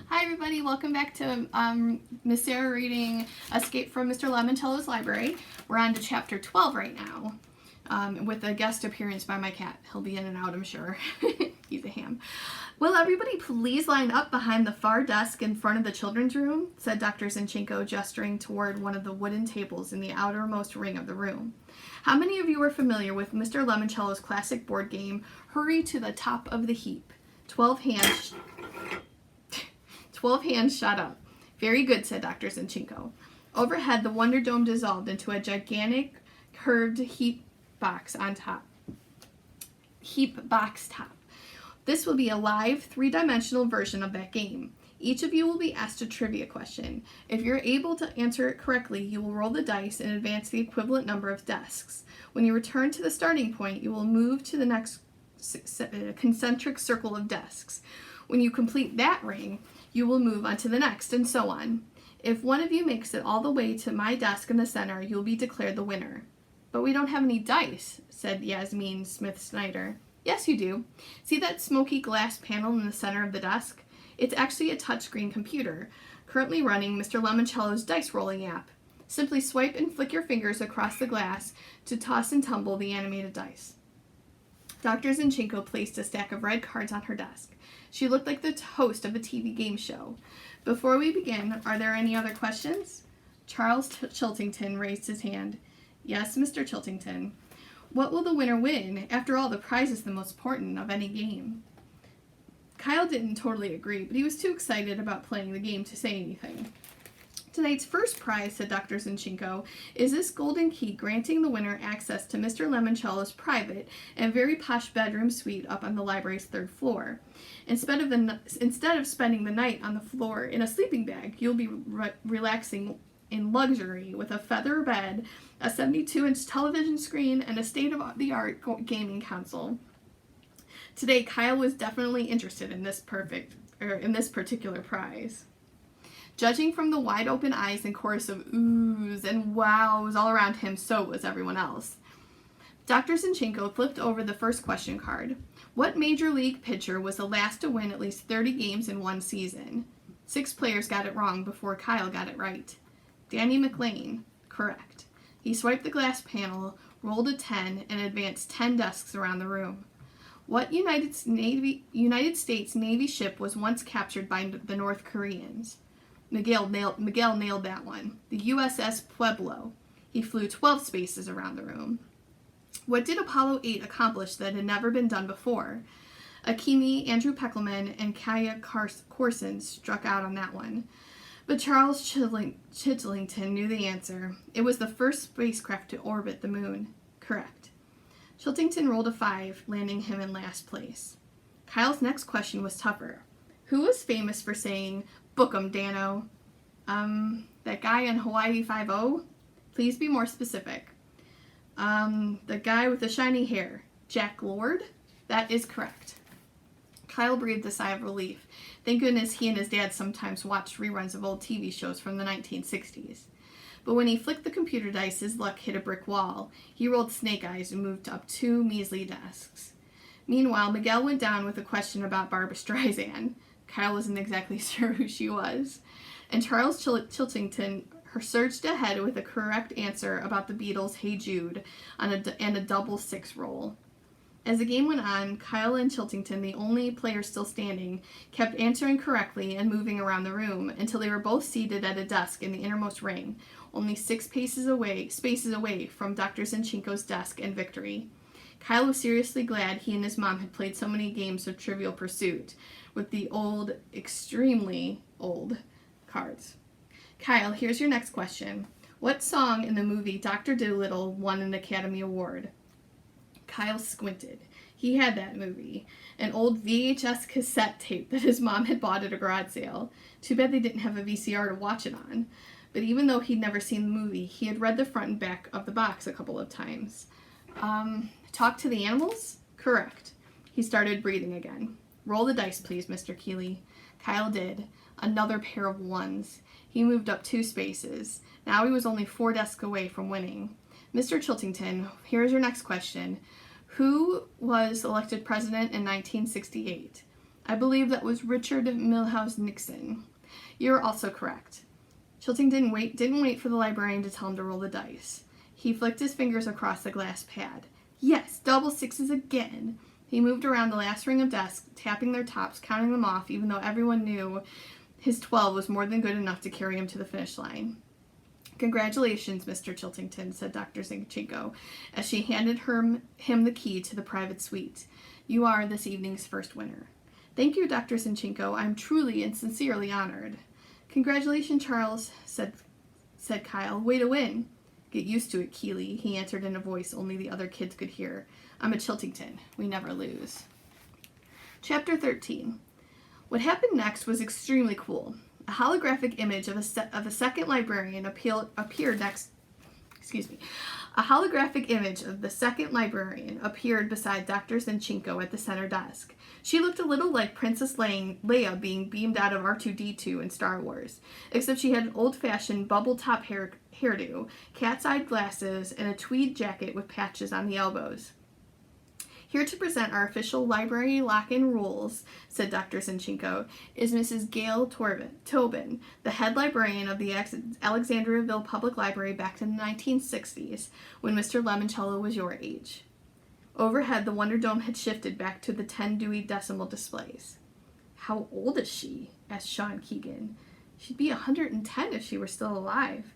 Hi everybody, welcome back to Miss Sarah reading Escape from Mr. Lemoncello's Library. We're on to chapter 12 right now, with a guest appearance by my cat. He'll be in and out, I'm sure. He's a ham. Will everybody please line up behind the far desk in front of the children's room, said Dr. Zinchenko, gesturing toward one of the wooden tables in the outermost ring of the room. How many of you are familiar with Mr. Lemoncello's classic board game, Hurry to the Top of the Heap? 12 hands shot up. Very good, said Dr. Zinchenko. Overhead, the Wonder Dome dissolved into a gigantic curved heap box top. This will be a live, three-dimensional version of that game. Each of you will be asked a trivia question. If you're able to answer it correctly, you will roll the dice and advance the equivalent number of desks. When you return to the starting point, you will move to the next concentric circle of desks. When you complete that ring, you will move on to the next, and so on. If one of you makes it all the way to my desk in the center, you'll be declared the winner. But we don't have any dice, said Yasmin Smith-Snyder. Yes, you do. See that smoky glass panel in the center of the desk? It's actually a touchscreen computer, currently running Mr. Lemoncello's dice rolling app. Simply swipe and flick your fingers across the glass to toss and tumble the animated dice. Dr. Zinchenko placed a stack of red cards on her desk. She looked like the host of a TV game show. Before we begin, are there any other questions? Charles Chiltington raised his hand. Yes, Mr. Chiltington. What will the winner win? After all, the prize is the most important of any game. Kyle didn't totally agree, but he was too excited about playing the game to say anything. Tonight's first prize, said Dr. Zinchenko, is this golden key granting the winner access to Mr. Lemoncello's private and very posh bedroom suite up on the library's third floor. Instead of spending the night on the floor in a sleeping bag, you'll be relaxing in luxury with a feather bed, a 72-inch television screen, and a state-of-the-art gaming console. Today, Kyle was definitely interested in this particular prize. Judging from the wide-open eyes and chorus of oohs and wows all around him, so was everyone else. Dr. Zinchenko flipped over the first question card. What Major League pitcher was the last to win at least 30 games in one season? 6 players got it wrong before Kyle got it right. Danny McLean, correct. He swiped the glass panel, rolled a 10, and advanced 10 desks around the room. What United States Navy ship was once captured by the North Koreans? Miguel nailed that one. The USS Pueblo. He flew 12 spaces around the room. What did Apollo 8 accomplish that had never been done before? Akimi, Andrew Peckelman, and Kaya Corson struck out on that one. But Charles Chiltington knew the answer. It was the first spacecraft to orbit the moon. Correct. Chiltington rolled a 5, landing him in last place. Kyle's next question was tougher. Who was famous for saying, "Book 'em, Dano"? That guy in Hawaii Five-0? Please be more specific. The guy with the shiny hair. Jack Lord? That is correct. Kyle breathed a sigh of relief. Thank goodness he and his dad sometimes watched reruns of old TV shows from the 1960s. But when he flicked the computer dice, his luck hit a brick wall. He rolled snake eyes and moved up 2 measly desks. Meanwhile, Miguel went down with a question about Barbra Streisand. Kyle wasn't exactly sure who she was. And Charles Chiltington surged ahead with a correct answer about the Beatles' Hey Jude and a double 6 roll. As the game went on, Kyle and Chiltington, the only players still standing, kept answering correctly and moving around the room until they were both seated at a desk in the innermost ring, only 6 spaces away from Dr. Zinchenko's desk and victory. Kyle was seriously glad he and his mom had played so many games of Trivial Pursuit with the old, extremely old cards. Kyle, here's your next question. What song in the movie Dr. Dolittle won an Academy Award? Kyle squinted. He had that movie, an old VHS cassette tape that his mom had bought at a garage sale. Too bad they didn't have a VCR to watch it on. But even though he'd never seen the movie, he had read the front and back of the box a couple of times. Talk to the Animals? Correct. He started breathing again. Roll the dice, please, Mr. Keeley. Kyle did. Another pair of 1s. He moved up 2 spaces. Now he was only 4 desks away from winning. Mr. Chiltington, here's your next question. Who was elected president in 1968? I believe that was Richard Milhouse Nixon. You're also correct. Chiltington didn't wait for the librarian to tell him to roll the dice. He flicked his fingers across the glass pad. Yes, double sixes again. He moved around the last ring of desks, tapping their tops, counting them off, even though everyone knew his 12 was more than good enough to carry him to the finish line. Congratulations, Mr. Chiltington, said Dr. Zinchenko, as she handed him the key to the private suite. You are this evening's first winner. Thank you, Dr. Zinchenko. I'm truly and sincerely honored. Congratulations, Charles, said Kyle. Way to win. Get used to it, Keeley, he answered in a voice only the other kids could hear. I'm a Chiltington. We never lose. Chapter 13. What happened next was extremely cool. A holographic image of a second librarian appeared next. A holographic image of the second librarian appeared beside Dr. Zinchenko at the center desk. She looked a little like Princess Leia being beamed out of R2-D2 in Star Wars, except she had an old-fashioned bubble-top hairdo, cat's-eyed glasses, and a tweed jacket with patches on the elbows. Here to present our official library lock-in rules, said Dr. Zinchenko, is Mrs. Gail Tobin, the head librarian of the Alexandriaville Public Library back in the 1960s, when Mr. Lemoncello was your age. Overhead, the Wonder Dome had shifted back to the 10 Dewey Decimal displays. How old is she? Asked Sean Keegan. She'd be 110 if she were still alive.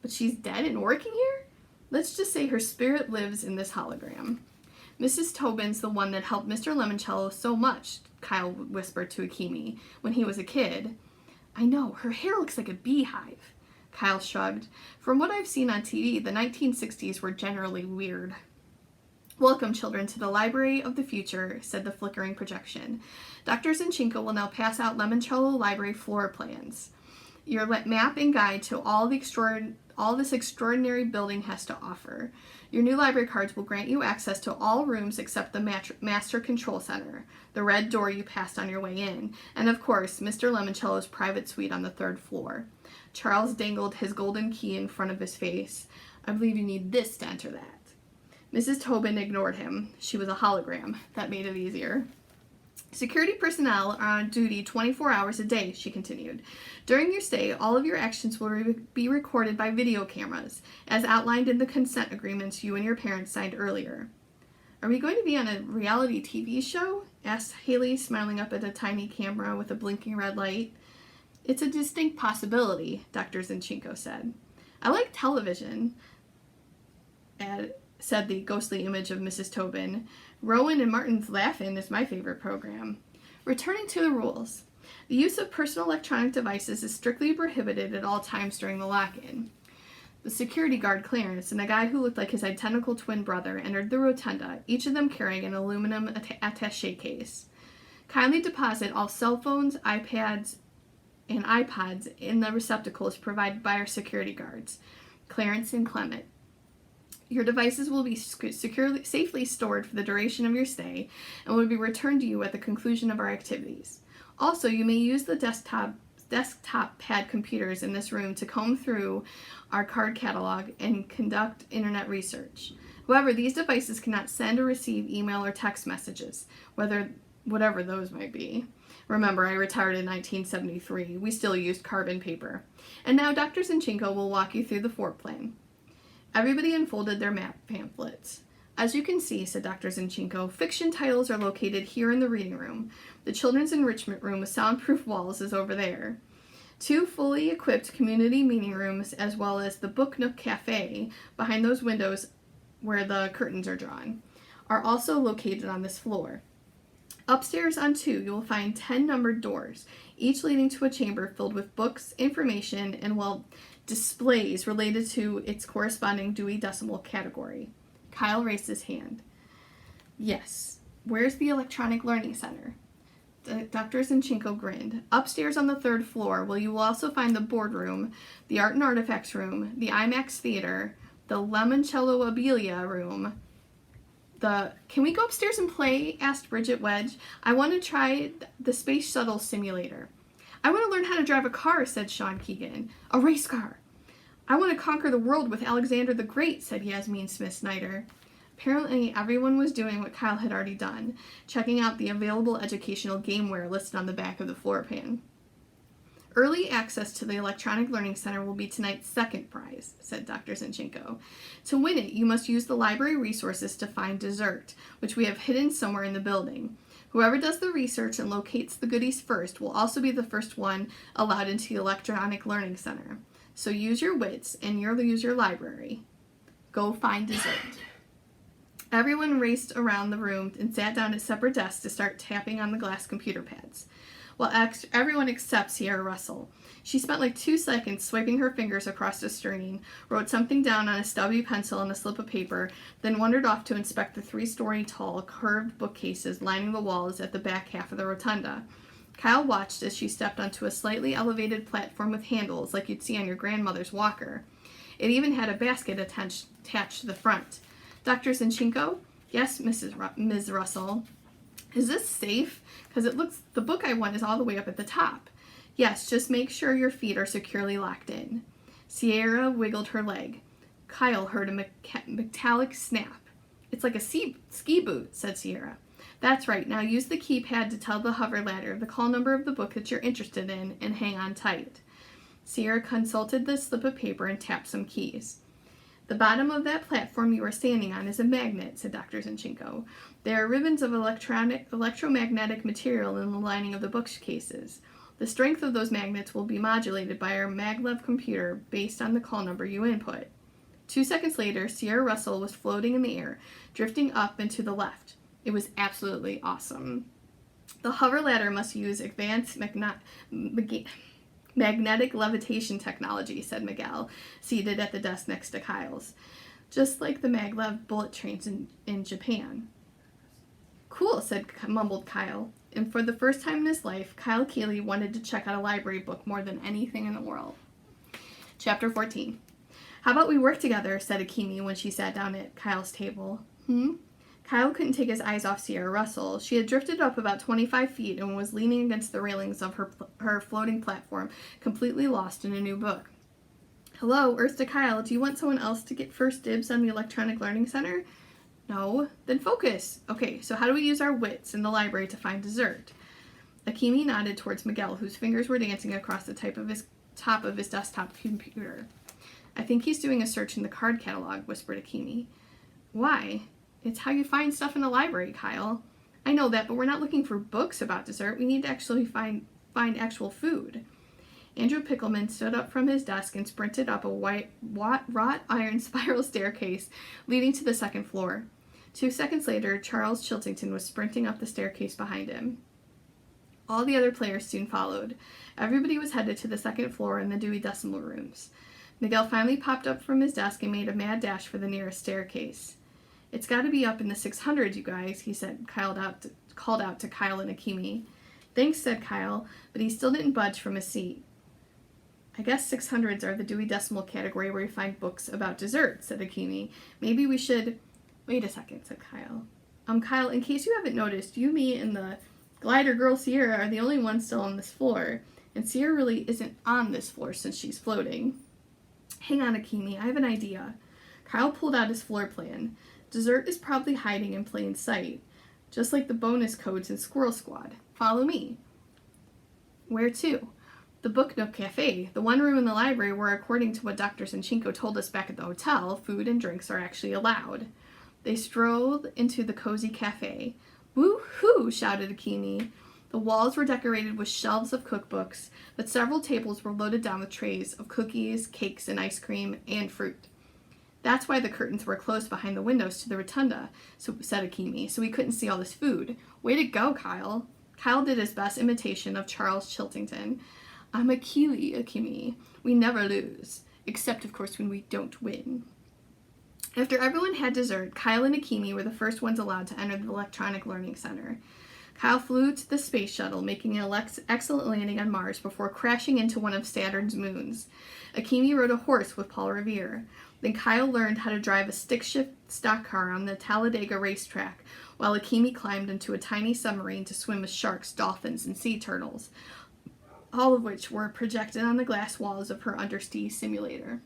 But she's dead and working here? Let's just say her spirit lives in this hologram. Mrs. Tobin's the one that helped Mr. Lemoncello so much, Kyle whispered to Akimi when he was a kid. I know, her hair looks like a beehive. Kyle shrugged. From what I've seen on TV, the 1960s were generally weird. Welcome, children, to the Library of the Future, said the flickering projection. Dr. Zinchenko will now pass out Lemoncello Library floor plans. Your map and guide to all this extraordinary building has to offer. Your new library cards will grant you access to all rooms except the Master Control Center, the red door you passed on your way in, and of course, Mr. Lemoncello's private suite on the 3rd floor. Charles dangled his golden key in front of his face. I believe you need this to enter that. Mrs. Tobin ignored him. She was a hologram. That made it easier. Security personnel are on duty 24 hours a day, she continued. During your stay, all of your actions will be recorded by video cameras, as outlined in the consent agreements you and your parents signed earlier. Are we going to be on a reality TV show? Asked Haley, smiling up at a tiny camera with a blinking red light. It's a distinct possibility, Dr. Zinchenko said. I like television, said the ghostly image of Mrs. Tobin. Rowan and Martin's Laugh-In is my favorite program. Returning to the rules. The use of personal electronic devices is strictly prohibited at all times during the lock-in. The security guard Clarence and a guy who looked like his identical twin brother entered the rotunda, each of them carrying an aluminum attaché case. Kindly deposit all cell phones, iPads, and iPods in the receptacles provided by our security guards, Clarence and Clement. Your devices will be safely stored for the duration of your stay and will be returned to you at the conclusion of our activities. Also, you may use the desktop pad computers in this room to comb through our card catalog and conduct internet research. However, these devices cannot send or receive email or text messages, whatever those might be. Remember, I retired in 1973. We still used carbon paper. And now Dr. Zinchenko will walk you through the floor plan. Everybody unfolded their map pamphlets. As you can see, said Dr. Zinchenko, fiction titles are located here in the reading room. The children's enrichment room with soundproof walls is over there. 2 fully equipped community meeting rooms, as well as the Book Nook Cafe, behind those windows where the curtains are drawn, are also located on this floor. Upstairs on 2, you will find 10 numbered doors, each leading to a chamber filled with books, information, and, displays related to its corresponding Dewey Decimal category. Kyle raised his hand. Yes. Where's the Electronic Learning Center? Dr. Zinchenko grinned. Upstairs on the 3rd floor, where you will also find the boardroom, the Art and Artifacts room, the IMAX theater, the Lemoncello Abelia room. Can we go upstairs and play? Asked Bridget Wedge. I want to try the space shuttle simulator. I want to learn how to drive a car, said Sean Keegan. A race car. I want to conquer the world with Alexander the Great, said Yasmin Smith-Snyder. Apparently, everyone was doing what Kyle had already done, checking out the available educational gameware listed on the back of the floor plan. Early access to the Electronic Learning Center will be tonight's second prize, said Dr. Zinchenko. To win it, you must use the library resources to find dessert, which we have hidden somewhere in the building. Whoever does the research and locates the goodies first will also be the first one allowed into the Electronic Learning Center. So use your wits and you'll use your library. Go find dessert. Everyone raced around the room and sat down at separate desks to start tapping on the glass computer pads. Well, everyone except Sierra Russell. She spent like 2 seconds swiping her fingers across the screen, wrote something down on a stubby pencil on a slip of paper, then wandered off to inspect the 3-story tall curved bookcases lining the walls at the back half of the rotunda. Kyle watched as she stepped onto a slightly elevated platform with handles like you'd see on your grandmother's walker. It even had a basket attached to the front. Dr. Zinchenko? Yes, Ms. Russell. Is this safe? Because the book I want is all the way up at the top. Yes, just make sure your feet are securely locked in. Sierra wiggled her leg. Kyle heard a metallic snap. It's like a ski boot, said Sierra. That's right, now use the keypad to tell the hover ladder the call number of the book that you're interested in and hang on tight. Sierra consulted the slip of paper and tapped some keys. The bottom of that platform you are standing on is a magnet, said Dr. Zinchenko. There are ribbons of electromagnetic material in the lining of the bookcases. The strength of those magnets will be modulated by our maglev computer based on the call number you input. 2 seconds later, Sierra Russell was floating in the air, drifting up and to the left. It was absolutely awesome. The hover ladder must use advanced magnetic levitation technology, said Miguel, seated at the desk next to Kyle's. Just like the maglev bullet trains in Japan. Cool, mumbled Kyle. And for the first time in his life, Kyle Keeley wanted to check out a library book more than anything in the world. Chapter 14. How about we work together, said Akimi when she sat down at Kyle's table. Kyle couldn't take his eyes off Sierra Russell. She had drifted up about 25 feet and was leaning against the railings of her floating platform, completely lost in a new book. Hello, Earth to Kyle. Do you want someone else to get first dibs on the Electronic Learning Center? No. Then focus. Okay, so how do we use our wits in the library to find dessert? Akimi nodded towards Miguel, whose fingers were dancing across the top of his desktop computer. I think he's doing a search in the card catalog, whispered Akimi. Why? It's how you find stuff in a library, Kyle. I know that, but we're not looking for books about dessert. We need to actually find actual food. Andrew Pickleman stood up from his desk and sprinted up a wrought iron spiral staircase leading to the second floor. 2 seconds later, Charles Chiltington was sprinting up the staircase behind him. All the other players soon followed. Everybody was headed to the second floor in the Dewey Decimal Rooms. Miguel finally popped up from his desk and made a mad dash for the nearest staircase. It's got to be up in the 600s, you guys, he said, called out to Kyle and Akimi. Thanks, said Kyle, but he still didn't budge from his seat. I guess 600s are the Dewey Decimal category where you find books about dessert, said Akimi. Maybe we should... Wait a second, said Kyle. Kyle, in case you haven't noticed, you, me, and the glider girl Sierra are the only ones still on this floor, and Sierra really isn't on this floor since she's floating. Hang on, Akimi, I have an idea. Kyle pulled out his floor plan. Dessert is probably hiding in plain sight, just like the bonus codes in Squirrel Squad. Follow me. Where to? The Book Nook Cafe, the one room in the library where, according to what Dr. Zinchenko told us back at the hotel, food and drinks are actually allowed. They strolled into the cozy cafe. Woo-hoo, shouted Akimi. The walls were decorated with shelves of cookbooks, but several tables were loaded down with trays of cookies, cakes, and ice cream, and fruit. That's why the curtains were closed behind the windows to the rotunda, said Akimi, so we couldn't see all this food. Way to go, Kyle. Kyle did his best imitation of Charles Chiltington. I'm Akimi. We never lose. Except, of course, when we don't win. After everyone had dessert, Kyle and Akimi were the first ones allowed to enter the Electronic Learning Center. Kyle flew to the space shuttle, making an excellent landing on Mars before crashing into one of Saturn's moons. Akimi rode a horse with Paul Revere. Then Kyle learned how to drive a stick-shift stock car on the Talladega racetrack, while Akimi climbed into a tiny submarine to swim with sharks, dolphins, and sea turtles, all of which were projected on the glass walls of her undersea simulator.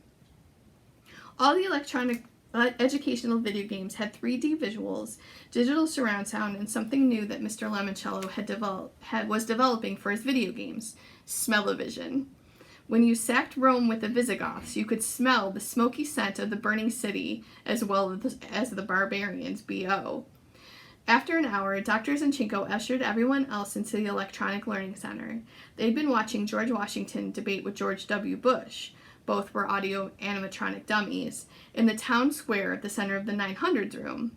All the Electronic Educational video games had 3D visuals, digital surround sound, and something new that Mr. Lemoncello was developing for his video games, smell-o-vision. When you sacked Rome with the Visigoths, you could smell the smoky scent of the burning city as well as the barbarians' B.O. After an hour, Dr. Zinchenko ushered everyone else into the Electronic Learning Center. They'd been watching George Washington debate with George W. Bush. Both were audio animatronic dummies, in the town square at the center of the 900s room.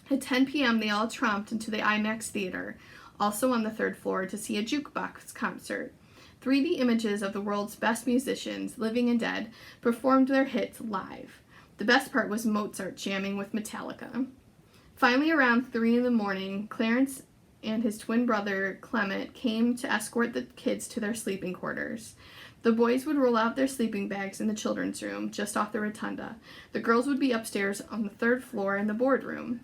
At 10 p.m., they all tromped into the IMAX theater, also on the 3rd floor, to see a jukebox concert. 3D images of the world's best musicians, living and dead, performed their hits live. The best part was Mozart jamming with Metallica. Finally, around 3 in the morning, Clarence and his twin brother Clement came to escort the kids to their sleeping quarters. The boys would roll out their sleeping bags in the children's room, just off the rotunda. The girls would be upstairs on the 3rd floor in the boardroom.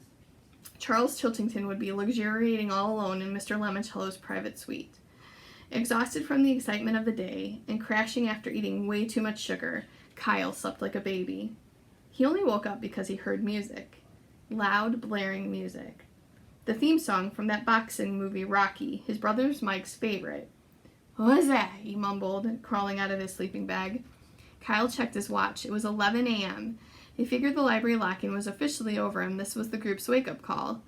Charles Chiltington would be luxuriating all alone in Mr. Lemoncello's private suite. Exhausted from the excitement of the day, and crashing after eating way too much sugar, Kyle slept like a baby. He only woke up because he heard music. Loud, blaring music. The theme song from that boxing movie, Rocky, his brother Mike's favorite. "What was that?" he mumbled, crawling out of his sleeping bag. Kyle checked his watch. It was 11 a.m. He figured the library lock-in was officially over and this was the group's wake-up call.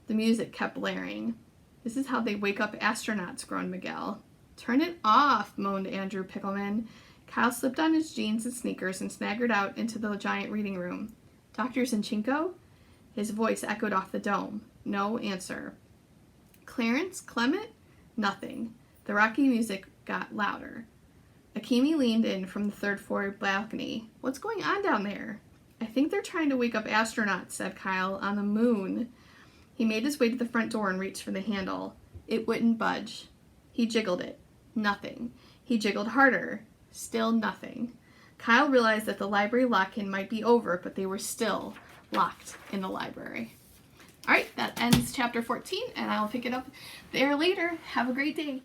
The music kept blaring. "This is how they wake up astronauts," groaned Miguel. "Turn it off," moaned Andrew Pickleman. Kyle slipped on his jeans and sneakers and snaggered out into the giant reading room. "Dr. Zinchenko?" His voice echoed off the dome. No answer. "Clarence? Clement?" Nothing. The rocky music got louder. Akimi leaned in from the 3rd floor balcony. "What's going on down there?" "I think they're trying to wake up astronauts," said Kyle, "on the moon." He made his way to the front door and reached for the handle. It wouldn't budge. He jiggled it. Nothing. He jiggled harder. Still nothing. Kyle realized that the library lock-in might be over, but they were still locked in the library. All right, that ends chapter 14, and I'll pick it up there later. Have a great day.